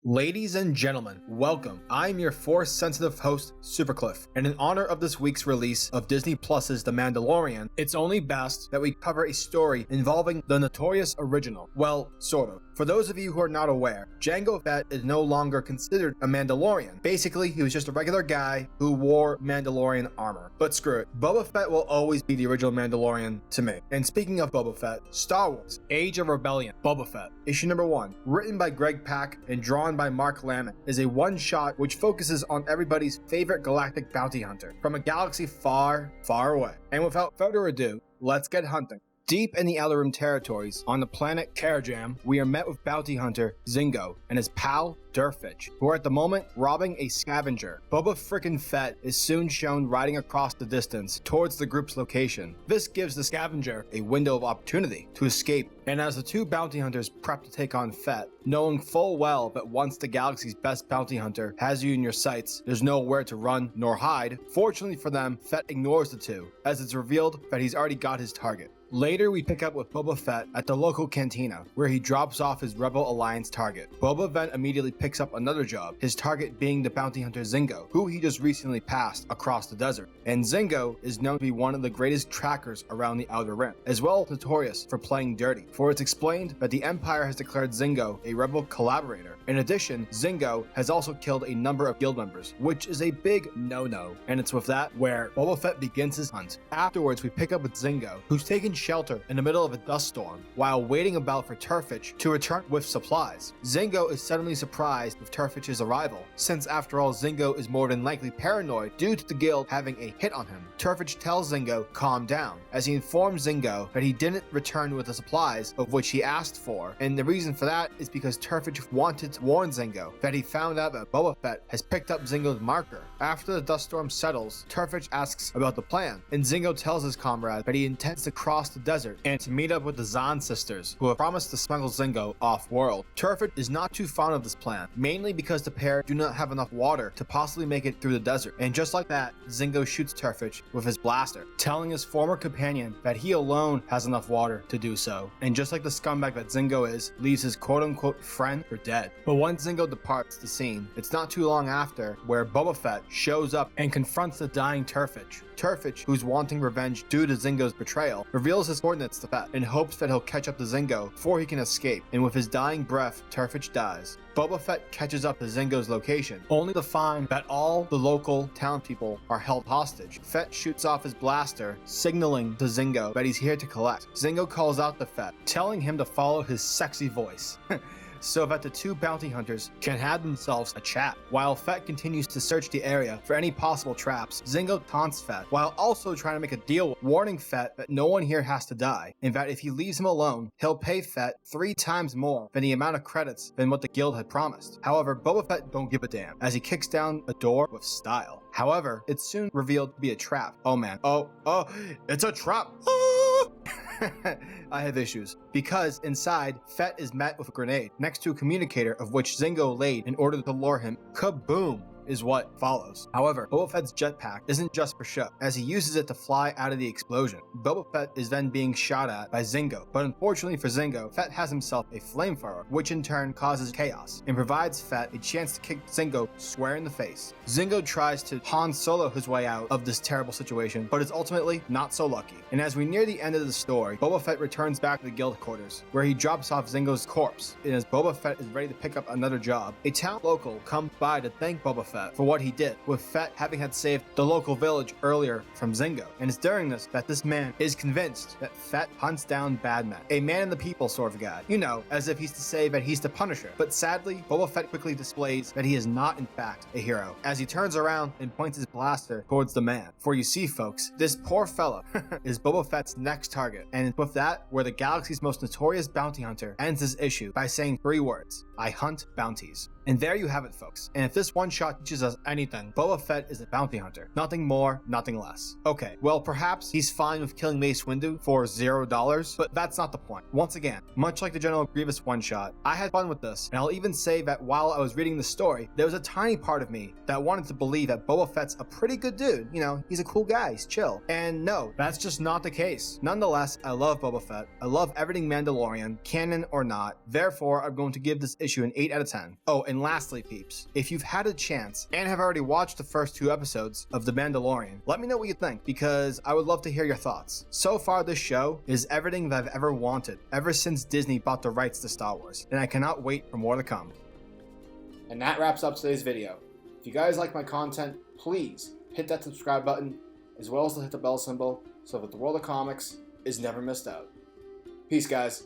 Ladies and gentlemen, welcome. I'm your Force-sensitive host, Supercliff, and in honor of this week's release of Disney Plus's The Mandalorian, it's only best that we cover a story involving the notorious original. Well, sort of. For those of you who are not aware, Jango Fett is no longer considered a Mandalorian. Basically, he was just a regular guy who wore Mandalorian armor. But screw it, Boba Fett will always be the original Mandalorian to me. And speaking of Boba Fett, Star Wars, Age of Rebellion, Boba Fett, issue number 1, written by Greg Pak and drawn by Mark Lammett, is a one-shot which focuses on everybody's favorite galactic bounty hunter from a galaxy far, far away. And without further ado, let's get hunting. Deep in the Outer Rim territories, on the planet Karajam, we are met with bounty hunter Zingo and his pal Durfitch, who are at the moment robbing a scavenger. Boba frickin' Fett is soon shown riding across the distance towards the group's location. This gives the scavenger a window of opportunity to escape, and as the two bounty hunters prep to take on Fett, knowing full well that once the galaxy's best bounty hunter has you in your sights, there's nowhere to run nor hide, fortunately for them, Fett ignores the two, as it's revealed that he's already got his target. Later, we pick up with Boba Fett at the local cantina, where he drops off his Rebel Alliance target. Boba then immediately picks up another job, his target being the bounty hunter Zingo, who he just recently passed across the desert. And Zingo is known to be one of the greatest trackers around the Outer Rim, as well as notorious for playing dirty, for it's explained that the Empire has declared Zingo a Rebel collaborator. In addition, Zingo has also killed a number of guild members, which is a big no-no, and it's with that where Boba Fett begins his hunt. Afterwards, we pick up with Zingo, who's taken shelter in the middle of a dust storm while waiting about for Turfitch to return with supplies. Zingo is suddenly surprised with Turfitch's arrival, since after all Zingo is more than likely paranoid due to the guild having a hit on him. Turfitch tells Zingo calm down, as he informs Zingo that he didn't return with the supplies of which he asked for, and the reason for that is because Turfitch wanted to warn Zingo that he found out that Boba Fett has picked up Zingo's marker. After the dust storm settles, Turfitch asks about the plan, and Zingo tells his comrade that he intends to cross the desert and to meet up with the Zahn sisters, who have promised to smuggle Zingo off-world. Turfitch is not too fond of this plan, mainly because the pair do not have enough water to possibly make it through the desert. And just like that, Zingo shoots Turfitch with his blaster, telling his former companion that he alone has enough water to do so. And just like the scumbag that Zingo is, leaves his quote-unquote friend for dead. But once Zingo departs the scene, it's not too long after where Boba Fett shows up and confronts the dying Turfitch. Turfitch, who's wanting revenge due to Zingo's betrayal, reveals his coordinates to Fett in hopes that he'll catch up to Zingo before he can escape, and with his dying breath, Turfitch dies. Boba Fett catches up to Zingo's location, only to find that all the local townspeople are held hostage. Fett shoots off his blaster, signaling to Zingo that he's here to collect. Zingo calls out to Fett, telling him to follow his sexy voice. So that the two bounty hunters can have themselves a chat. While Fett continues to search the area for any possible traps, Zingo taunts Fett while also trying to make a deal, warning Fett that no one here has to die, and that if he leaves him alone, he'll pay Fett 3 times more than the amount of credits than what the guild had promised. However, Boba Fett don't give a damn, as he kicks down a door with style. However, it's soon revealed to be a trap. Oh man. Oh, it's a trap! I have issues, because inside, Fett is met with a grenade next to a communicator of which Zingo laid in order to lure him. Kaboom! Is what follows. However, Boba Fett's jetpack isn't just for show, as he uses it to fly out of the explosion. Boba Fett is then being shot at by Zingo, but unfortunately for Zingo, Fett has himself a flamethrower, which in turn causes chaos, and provides Fett a chance to kick Zingo square in the face. Zingo tries to Han Solo his way out of this terrible situation, but is ultimately not so lucky. And as we near the end of the story, Boba Fett returns back to the guild quarters, where he drops off Zingo's corpse, and as Boba Fett is ready to pick up another job, a town local comes by to thank Boba Fett for what he did, with Fett having had saved the local village earlier from Zingo. And it's during this that this man is convinced that Fett hunts down bad men, a man in the people sort of guy, you know, as if he's to say that he's the Punisher. But sadly, Boba Fett quickly displays that he is not in fact a hero, as he turns around and points his blaster towards the man. For you see folks, this poor fella is Boba Fett's next target, and with that, where the galaxy's most notorious bounty hunter ends his issue by saying 3 words: I hunt bounties. And there you have it folks, and if this one shot teaches us anything, Boba Fett is a bounty hunter. Nothing more, nothing less. Okay, well perhaps he's fine with killing Mace Windu for $0, but that's not the point. Once again, much like the General Grievous one-shot, I had fun with this, and I'll even say that while I was reading the story, there was a tiny part of me that wanted to believe that Boba Fett's a pretty good dude. You know, he's a cool guy, he's chill. And no, that's just not the case. Nonetheless, I love Boba Fett. I love everything Mandalorian, canon or not. Therefore, I'm going to give this issue an 8 out of 10. Oh, and lastly, peeps, if you've had a chance and have already watched the first 2 episodes of The Mandalorian, let me know what you think, because I would love to hear your thoughts. So far, this show is everything that I've ever wanted, ever since Disney bought the rights to Star Wars, and I cannot wait for more to come. And that wraps up today's video. If you guys like my content, please hit that subscribe button, as well as hit the bell symbol, so that the world of comics is never missed out. Peace, guys.